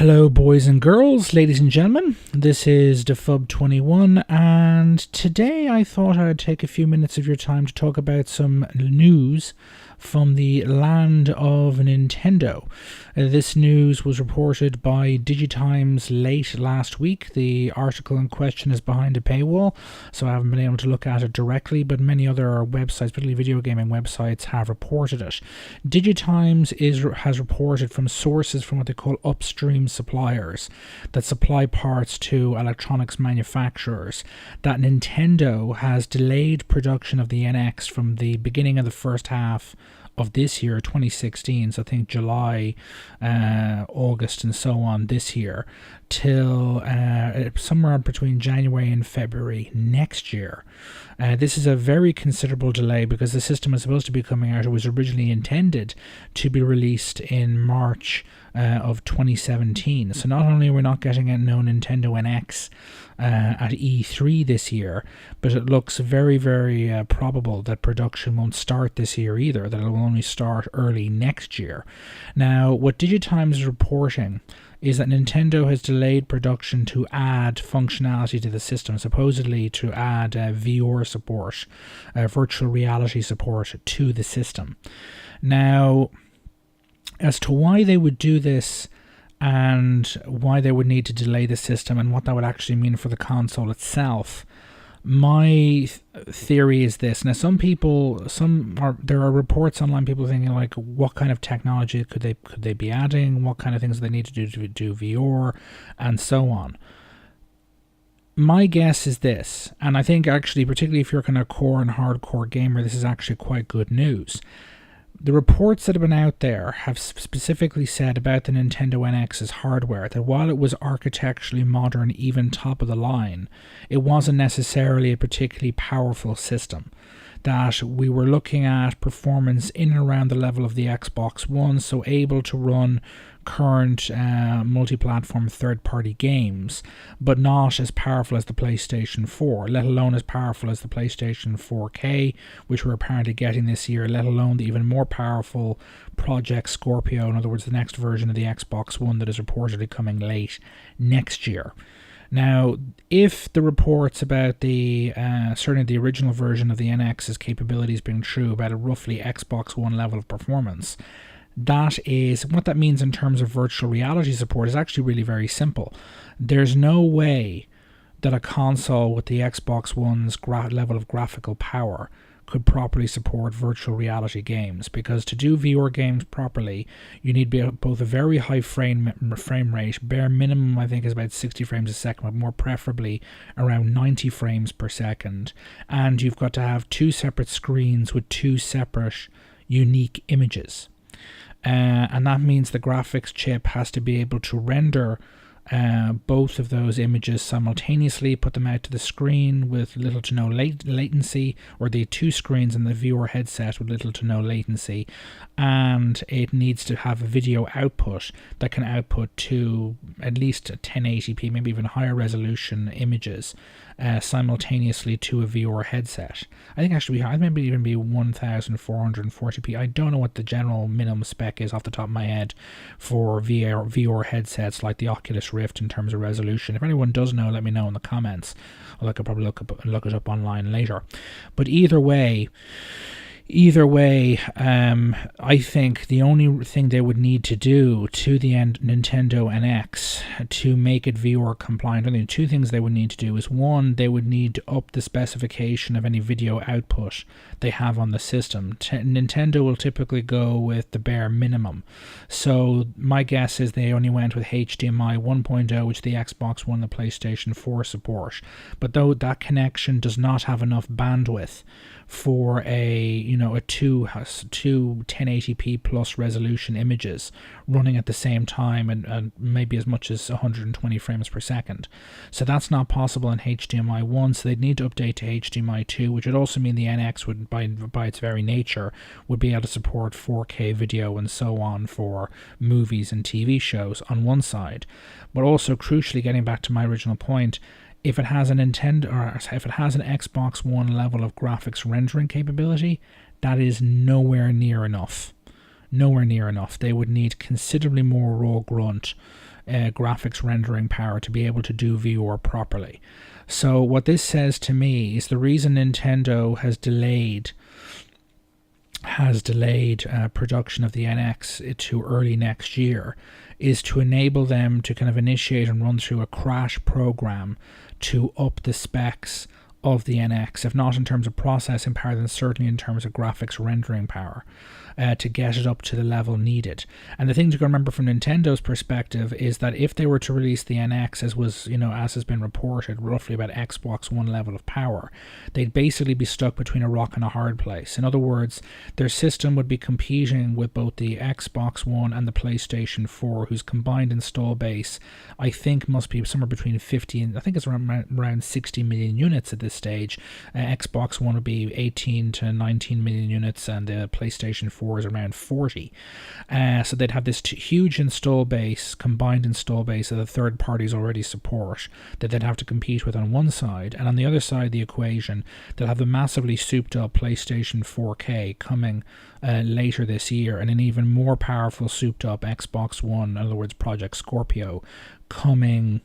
Hello, boys and girls, ladies and gentlemen. This is DeFub21, and today I thought I'd take a few minutes of your time to talk about some news from the land of Nintendo. This news was reported by DigiTimes late last week. The article in question is behind a paywall, so I haven't been able to look at it directly, but many other websites, particularly video gaming websites, have reported it. DigiTimes has reported from sources from what they call upstream suppliers that supply parts to electronics manufacturers that Nintendo has delayed production of the NX from the beginning of the first half of this year, 2016, so I think July, August and so on this year, till somewhere between January and February next year. This is a very considerable delay because the system is supposed to be coming out. It was originally intended to be released in March of 2017. So not only are we not getting a no Nintendo NX at E3 this year, but it looks very, very probable that production won't start this year either, that it will only start early next year. Now, what DigiTimes is reporting is that Nintendo has delayed production to add functionality to the system, supposedly to add VR support, virtual reality support to the system. Now, as to why they would do this and why they would need to delay the system and what that would actually mean for the console itself, my theory is this. Now, there are reports online, people thinking like, what kind of technology could they be adding? What kind of things do they need to do VR, and so on. My guess is this, and I think actually, particularly if you're kind of core and hardcore gamer, this is actually quite good news. The reports that have been out there have specifically said about the Nintendo NX's hardware that while it was architecturally modern, even top of the line, it wasn't necessarily a particularly powerful system. That we were looking at performance in and around the level of the Xbox One, so able to run current multi-platform third-party games, but not as powerful as the PlayStation 4, let alone as powerful as the PlayStation 4K, which we're apparently getting this year, let alone the even more powerful Project Scorpio, in other words, the next version of the Xbox One that is reportedly coming late next year. Now, if the reports about the certainly the original version of the NX's capabilities being true, about a roughly Xbox One level of performance, that is what that means in terms of virtual reality support is actually really very simple. There's no way that a console with the Xbox One's level of graphical power could properly support virtual reality games, because to do VR games properly, you need both a very high frame rate, bare minimum I think is about 60 frames a second, but more preferably around 90 frames per second, and you've got to have two separate screens with two separate unique images. And that means the graphics chip has to be able to render both of those images simultaneously, put them out to the screen with little to no latency, or the two screens in the VR headset with little to no latency, and it needs to have a video output that can output to at least 1080p, maybe even higher resolution images simultaneously to a VR headset. I think actually I maybe even be 1440p. I don't know what the general minimum spec is off the top of my head for VR headsets like the Oculus Rift in terms of resolution. If anyone does know, let me know in the comments. Or I could probably look it up online later. But either way, I think the only thing they would need to do to the Nintendo NX to make it VR compliant, I think two things they would need to do is, one, they would need to up the specification of any video output they have on the system. Nintendo will typically go with the bare minimum. So my guess is they only went with HDMI 1.0, which the Xbox One and the PlayStation 4 support. But though that connection does not have enough bandwidth for a two 1080p plus resolution images running at the same time and maybe as much as 120 frames per second. So that's not possible in HDMI 1, so they'd need to update to HDMI 2, which would also mean the NX would, by its very nature, would be able to support 4K video and so on for movies and TV shows on one side. But also, crucially, getting back to my original point, if it has an Xbox One level of graphics rendering capability, that is nowhere near enough. nowhere near enough. They would need considerably more raw grunt graphics rendering power to be able to do VR properly. So what this says to me is the reason Nintendo has delayed production of the NX to early next year is to enable them to kind of initiate and run through a crash program to up the specs of the NX, if not in terms of processing power, then certainly in terms of graphics rendering power, to get it up to the level needed. And the thing to remember from Nintendo's perspective is that if they were to release the NX as has been reported, roughly about Xbox One level of power, they'd basically be stuck between a rock and a hard place. In other words, their system would be competing with both the Xbox One and the PlayStation 4, whose combined install base I think must be somewhere between 50 and I think it's around 60 million units at this stage. Xbox One would be 18 to 19 million units, and the PlayStation 4 is around 40. So they'd have this huge install base, combined install base that the third parties already support, that they'd have to compete with on one side, and on the other side of the equation, they'll have the massively souped up PlayStation 4K coming later this year, and an even more powerful souped up Xbox One, in other words Project Scorpio, coming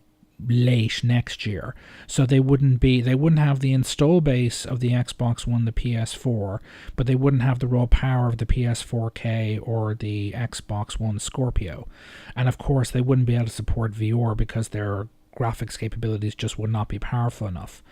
late next year. So they wouldn't have the install base of the Xbox One, the PS4, but they wouldn't have the raw power of the PS4K or the Xbox One Scorpio. And of course they wouldn't be able to support VR because their graphics capabilities just would not be powerful enough.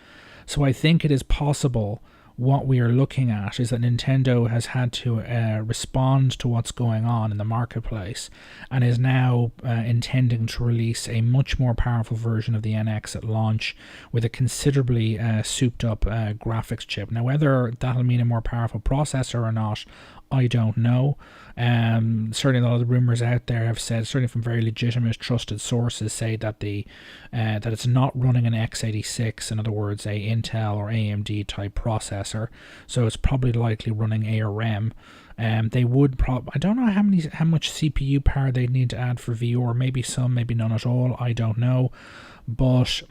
So I think it is possible what we are looking at is that Nintendo has had to respond to what's going on in the marketplace and is now intending to release a much more powerful version of the NX at launch with a considerably souped up graphics chip. Now, whether that'll mean a more powerful processor or not, I don't know. Certainly a lot of the rumors out there have said, certainly from very legitimate trusted sources, say that that it's not running an x86, in other words a Intel or AMD type processor, so it's probably likely running ARM. They would I don't know how much CPU power they'd need to add for VR, maybe some, maybe none at all, I don't know. But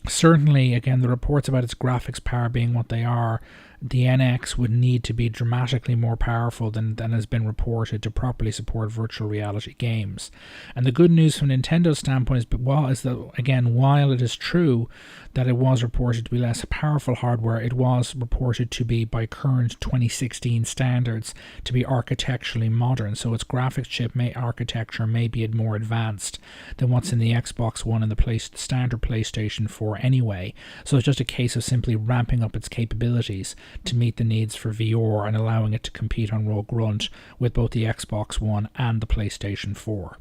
certainly, again, the reports about its graphics power being what they are, the NX would need to be dramatically more powerful than has been reported to properly support virtual reality games. And the good news from Nintendo's standpoint is that, again, while it is true that it was reported to be less powerful hardware, it was reported to be, by current 2016 standards, to be architecturally modern. So its graphics chip architecture may be more advanced than what's in the Xbox One and the standard PlayStation 4 anyway. So it's just a case of simply ramping up its capabilities to meet the needs for VR and allowing it to compete on raw grunt with both the Xbox One and the PlayStation 4.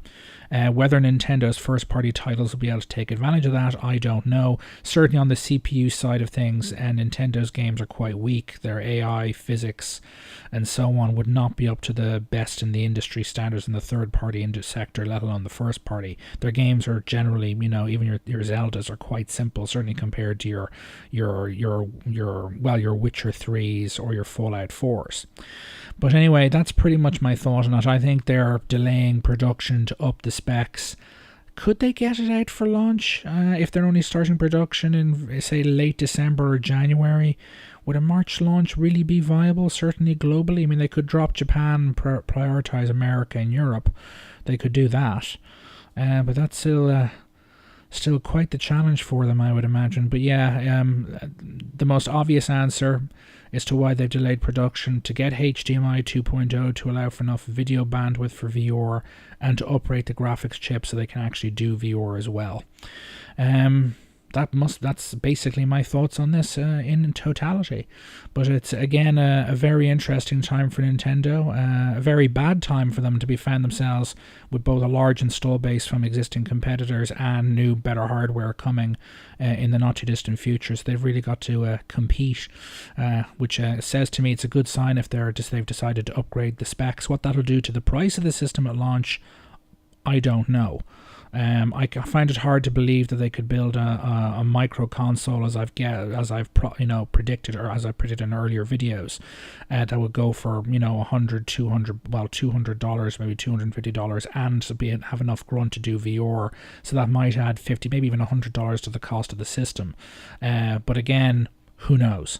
Whether Nintendo's first-party titles will be able to take advantage of that, I don't know. Certainly on the CPU side of things, Nintendo's games are quite weak. Their AI, physics, and so on would not be up to the best in the industry standards in the third-party sector, let alone the first-party. Their games are generally, even your Zeldas are quite simple, certainly compared to your Witcher 3s or your Fallout 4s. But anyway, that's pretty much my thought on it. I think they're delaying production to up the specs. Could they get it out for launch if they're only starting production in, say, late December or January? Would a March launch really be viable? Certainly globally. I mean, they could drop Japan, prioritize America and Europe. They could do that. But that's still quite the challenge for them, I would imagine. But yeah, the most obvious answer as to why they've delayed production: to get HDMI 2.0 to allow for enough video bandwidth for VR and to uprate the graphics chip so they can actually do VR as well. That's basically my thoughts on this in totality. But it's, again, a very interesting time for Nintendo, a very bad time for them to be found themselves with both a large install base from existing competitors and new, better hardware coming in the not too distant future. So they've really got to compete, which says to me it's a good sign if they've decided to upgrade the specs. What that'll do to the price of the system at launch, I don't know. I find it hard to believe that they could build a micro console as I've predicted, or as I predicted in earlier videos, that would go for $100, $200, maybe $250, and have enough grunt to do VR. So that might add $50, maybe even $100 to the cost of the system. But again, Who knows?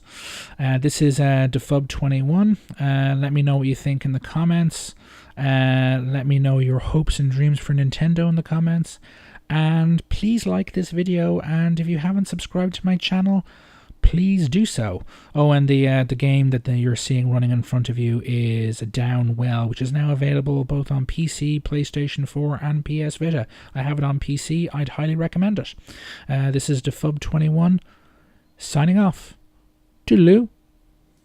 This is Defub21. Let me know what you think in the comments. Let me know your hopes and dreams for Nintendo in the comments. And please like this video. And if you haven't subscribed to my channel, please do so. Oh, and the game that you're seeing running in front of you is Downwell, which is now available both on PC, PlayStation 4, and PS Vita. I have it on PC. I'd highly recommend it. This is Defub21. Signing off. Toodaloo.